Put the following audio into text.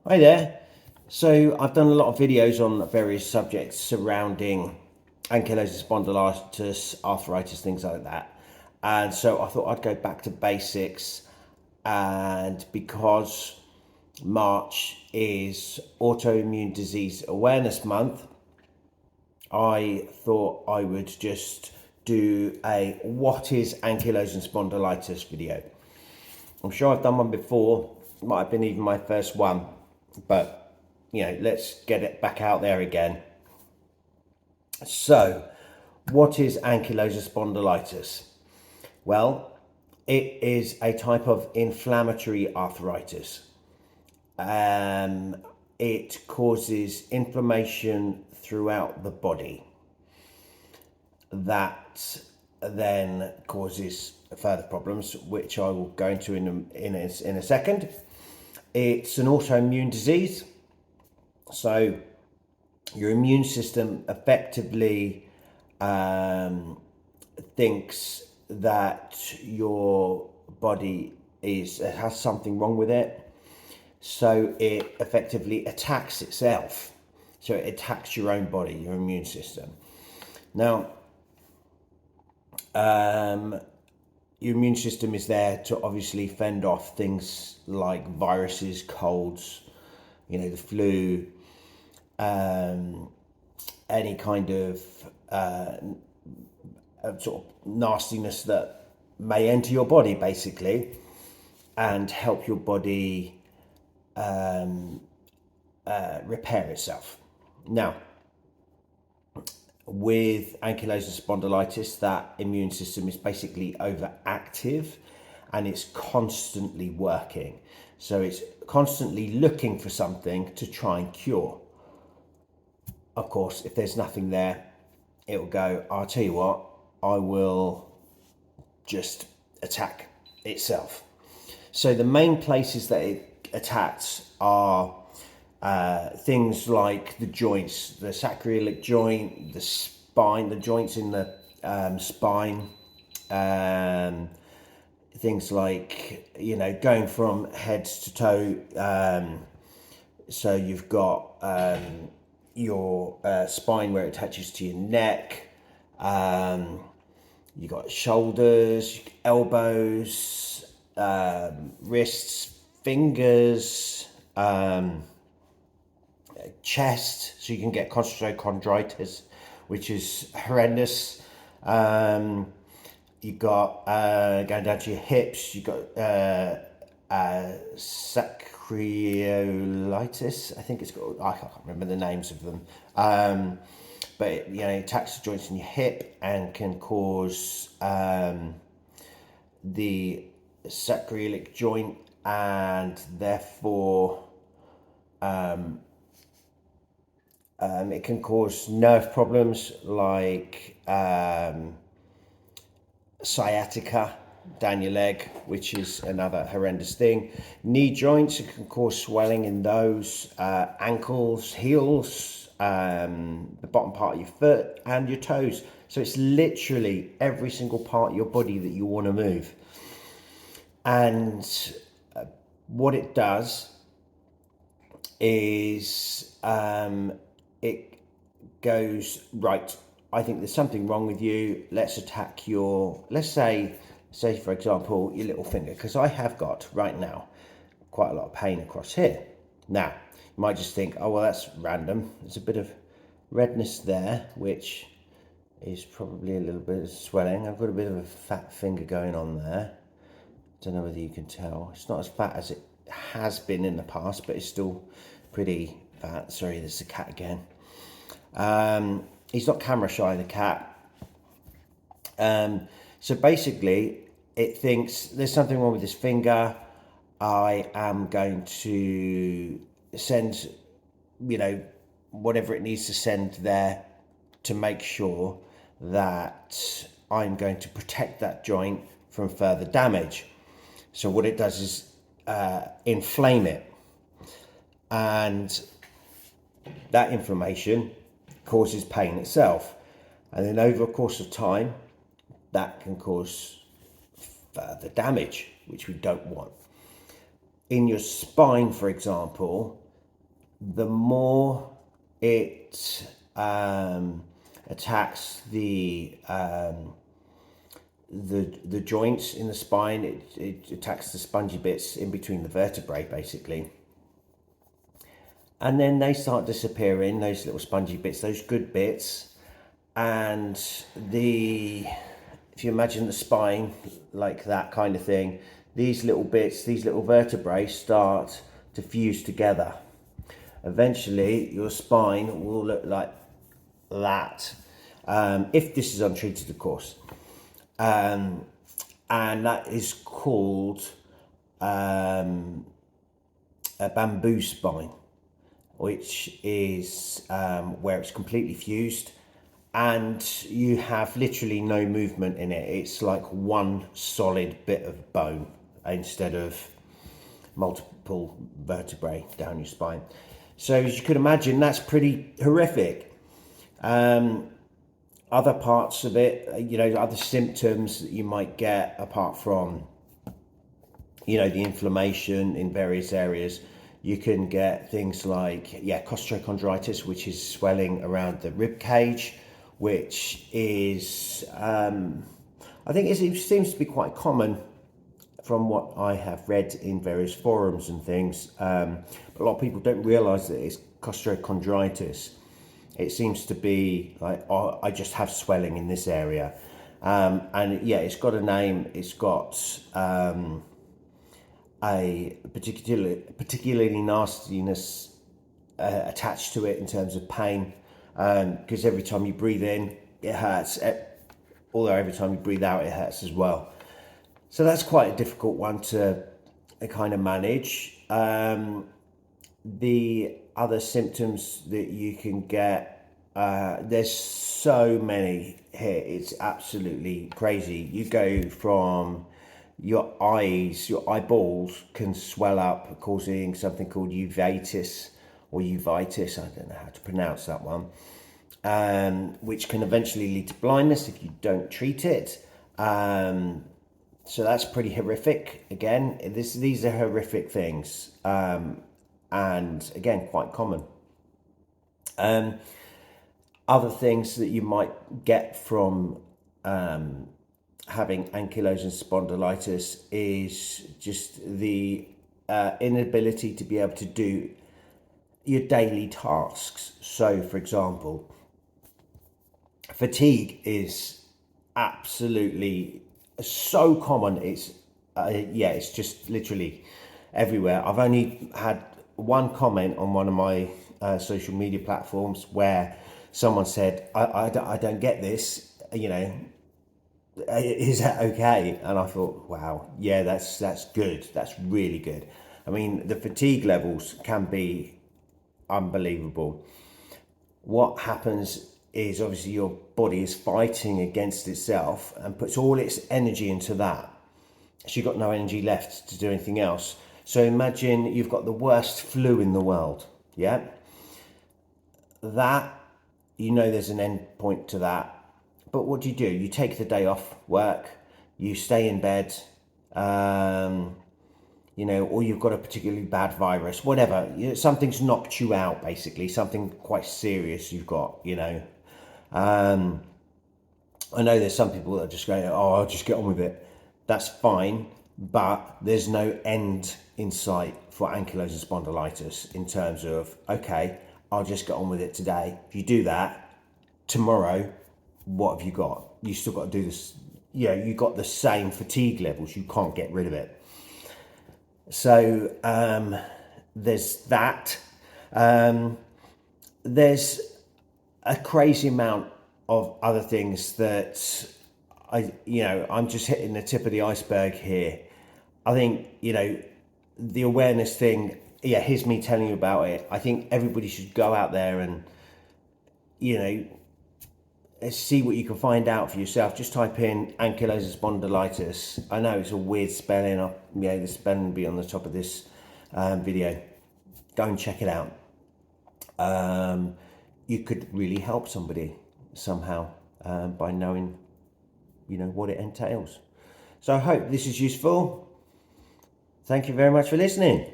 Hi there. So I've done a lot of videos on various subjects surrounding ankylosing spondylitis, arthritis, things like that. And so I thought I'd go back to basics. And because March is Autoimmune Disease Awareness Month, I thought I would just do a what is ankylosing spondylitis video. I'm sure I've done one before, might have been even my first one, but let's get it back out there again. So, what is ankylosing spondylitis? Well, it is a type of inflammatory arthritis. It causes inflammation throughout the body that then causes further problems, which I will go into in a second. It's an autoimmune disease, so your immune system effectively thinks that your body has something wrong with it, so it effectively attacks itself. So it attacks your own body, your immune system. Now, your immune system is there to obviously fend off things like viruses, colds, the flu, any kind of sort of nastiness that may enter your body, basically, and help your body repair itself. Now, with ankylosing spondylitis, that immune system is basically overactive and it's constantly working. So it's constantly looking for something to try and cure. Of course, if there's nothing there, it will go, I'll tell you what, I will just attack itself. So the main places that it attacks are things like the joints, the sacroiliac joint, the spine, the joints in the spine, things like, going from head to toe. So you've got your spine where it attaches to your neck. You've got shoulders, elbows, wrists, fingers, chest, so you can get costochondritis, which is horrendous. You've got going down to your hips, you've got sacroiliitis, I think it's called. I can't remember the names of them. But it attacks the joints in your hip and can cause the sacroiliac joint, and therefore it can cause nerve problems like sciatica down your leg, which is another horrendous thing. Knee joints, it can cause swelling in those. Ankles, heels, the bottom part of your foot and your toes. So it's literally every single part of your body that you want to move. And what it does is it goes, right, I think there's something wrong with you. Let's attack let's say for example, your little finger, because I have got right now quite a lot of pain across here. Now, you might just think, oh, well, that's random. There's a bit of redness there, which is probably a little bit of swelling. I've got a bit of a fat finger going on there. Don't know whether you can tell. It's not as fat as it has been in the past, but it's still pretty fat. Sorry, there's the cat again. He's not camera shy, the cat. So basically, it thinks there's something wrong with this finger. I am going to send, whatever it needs to send there to make sure that I'm going to protect that joint from further damage. So what it does is inflame it, and that inflammation causes pain itself, and then over a course of time that can cause further damage, which we don't want. In your spine, for example, the more it attacks the joints in the spine. It attacks the spongy bits in between the vertebrae, basically. And then they start disappearing, those little spongy bits, those good bits. And if you imagine the spine like that kind of thing, these little bits, these little vertebrae start to fuse together. Eventually, your spine will look like that, if this is untreated, of course. And that is called a bamboo spine, which is where it's completely fused and you have literally no movement in it. It's like one solid bit of bone instead of multiple vertebrae down your spine. So as you could imagine, that's pretty horrific. Other parts of it, other symptoms that you might get apart from, the inflammation in various areas, you can get things like, costochondritis, which is swelling around the rib cage, which is, I think it seems to be quite common from what I have read in various forums and things. But a lot of people don't realise that it's costochondritis. It seems to be like, oh, I just have swelling in this area. And it's got a name. It's got a particularly nastiness attached to it in terms of pain, because every time you breathe in, it hurts. Although every time you breathe out, it hurts as well. So that's quite a difficult one to kind of manage. The other symptoms that you can get, there's so many here, it's absolutely crazy. You go from your eyeballs can swell up, causing something called uveitis or uveitis, I don't know how to pronounce that one, which can eventually lead to blindness if you don't treat it. So that's pretty horrific. Again, these are horrific things, and again, quite common. Other things that you might get from having ankylosing spondylitis is just the inability to be able to do your daily tasks. So, for example, fatigue is absolutely so common. It's just literally everywhere. I've only had one comment on one of my social media platforms where someone said, I don't get this, is that okay? And I thought, wow, yeah, that's good. That's really good. I mean, the fatigue levels can be unbelievable. What happens is obviously your body is fighting against itself and puts all its energy into that. So you've got no energy left to do anything else. So imagine you've got the worst flu in the world, yeah? That, there's an end point to that. But what do? You take the day off work, you stay in bed, or you've got a particularly bad virus, whatever. Something's knocked you out, basically, something quite serious you've got, I know there's some people that are just going, oh, I'll just get on with it. That's fine, but there's no end in sight for ankylosing spondylitis in terms of, okay, I'll just get on with it today. If you do that, tomorrow, what have you got? You still got to do this. You got the same fatigue levels. You can't get rid of it. So there's that. There's a crazy amount of other things that I'm just hitting the tip of the iceberg here. I think, the awareness thing, here's me telling you about it. I think everybody should go out there and, see what you can find out for yourself. Just type in ankylosing spondylitis. I know it's a weird spelling. The spelling will be on the top of this video. Go and check it out. You could really help somebody somehow by knowing, what it entails. So I hope this is useful. Thank you very much for listening.